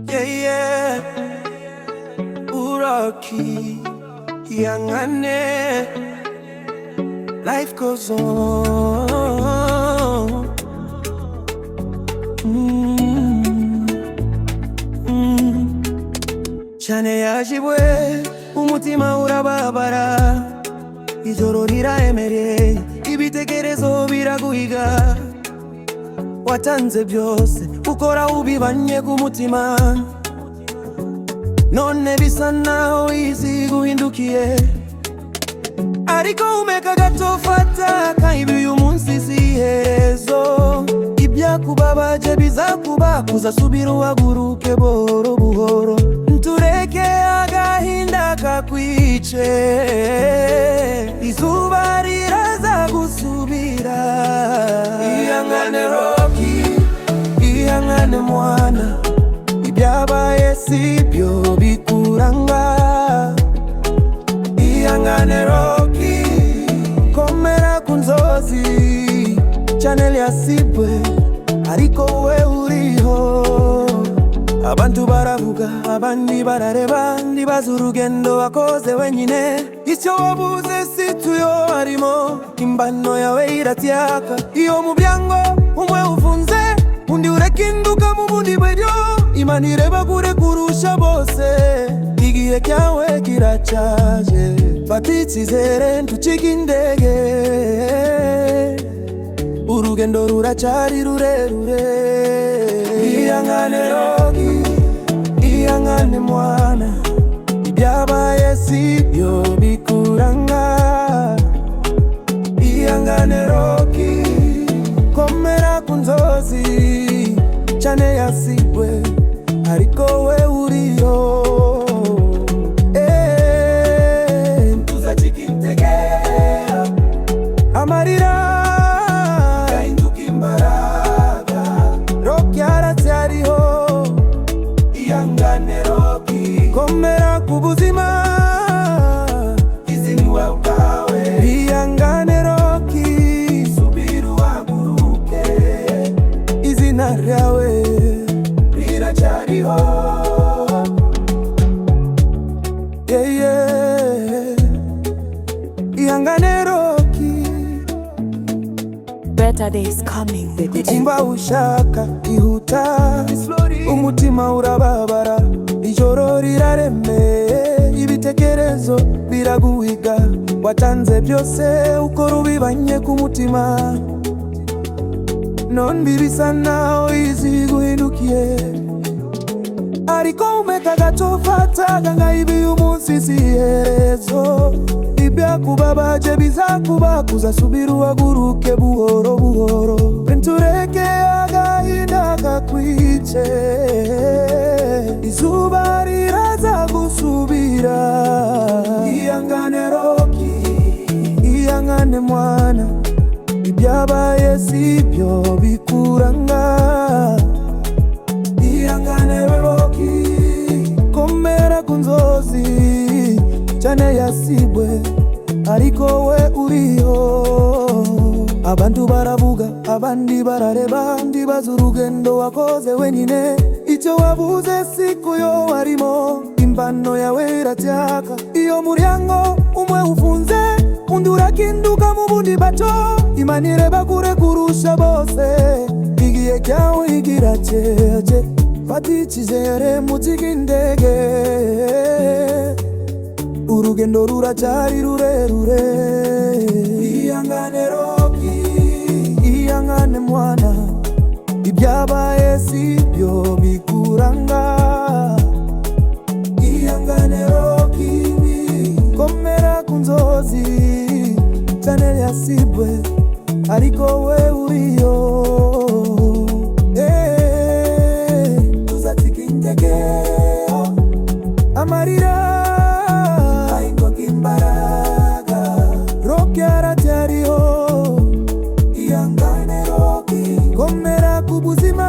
Yeah, yeah. Uroki Yangane. Life goes on. Chane yajibwe umutima urababara, ijoro riraemereye, ibitekerezo biraguhiga. Watanze byose ukora ubibanye ku mutima, none bisa naho isi guhindukiye. Ariko umeka gato fata kaibi uyu munsi si iherezo. Ibyakubabaje bizakubakuza, subira uhaguruke buhoro buhoro. Ntureke agahinda kakwice, izuba riraza gusubira. Ihangane Rocky, ihangane mwana, ibyabaye sibyo bikuranga. Ihangane Rocky, komera ku nzozi, channel yasibwe ariko we uriho. Abantu baravuga, abandi barareba, ndibaza urugendo wakoze wenyine. Icyo wabuze si tuyo harimo, imbano yawe iratyaka. Iyo mu byango umwe ufunze, undi urekinduka mu bundi buryo. Imana ireba kure kurusha bose, igihe cyawe kiracaje. Fata icyizere ntucike intege, urugendo ruracyari rurerure. Ihangane Rocky, ihangane mwana, ibyabaye sibyo bikuranga. Ihangane Rocky, komera ku nzozi, chane yasibwe ariko we uriho. Tuzacika intege, amarira gahinduka imbaraga. Rocky aracyariho, ihangane Rocky, komera ku buzima, izini wawe. Ihangane Rocky, subira uhaguruke, izina ryawe riracyariho. Yeah, yeah. Ihangane Rocky, better days coming. umva ushaka ihuta, umutima urababara, ijoro riraremeye, ibitekerezo biraguhiga. Watanze byose ukora ubibanye ku mutima, none bisa naho isi guhindukiye. Ariko umeka gato fata kaibi uyu munsi si iherezo. Ibyakubabaje bizakubakuza, subira uhaguruke buhoro buhoro. Ntureke agahinda kakwice, izuba riraza gusubira. Ihangane Rocky, ihangane mwana, ibyabaye sibyo bikuranga. Ihangane Rocky, komera ku nzozi, chane yasibwe ariko we uriho. Abantu baravuga, abandi barareba, ndibaza urugendo wakoze wenyine. Icyo wabuze sikuyo harimo, imbano yawe iratyaka. Iyo muryango umwe ufunze, undi urakinduka mu bundi bato. Imana ireba kure kurusha bose, igihe cyawe kiraceje. Fata icyizere mucike intege, urugendo ruracyari rurerure. Ihangane Rocky, ihangane mwana, ibyabaye sibyo bikuranga. Ihangane Rocky, komera ku nzozi, channel yasibwe ariko we uriho. Tuzacika intege, amarira gahinduka imbaraga. Rocky aracyariho, ihangane Rocky, komera ku buzima,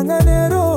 Sanganiro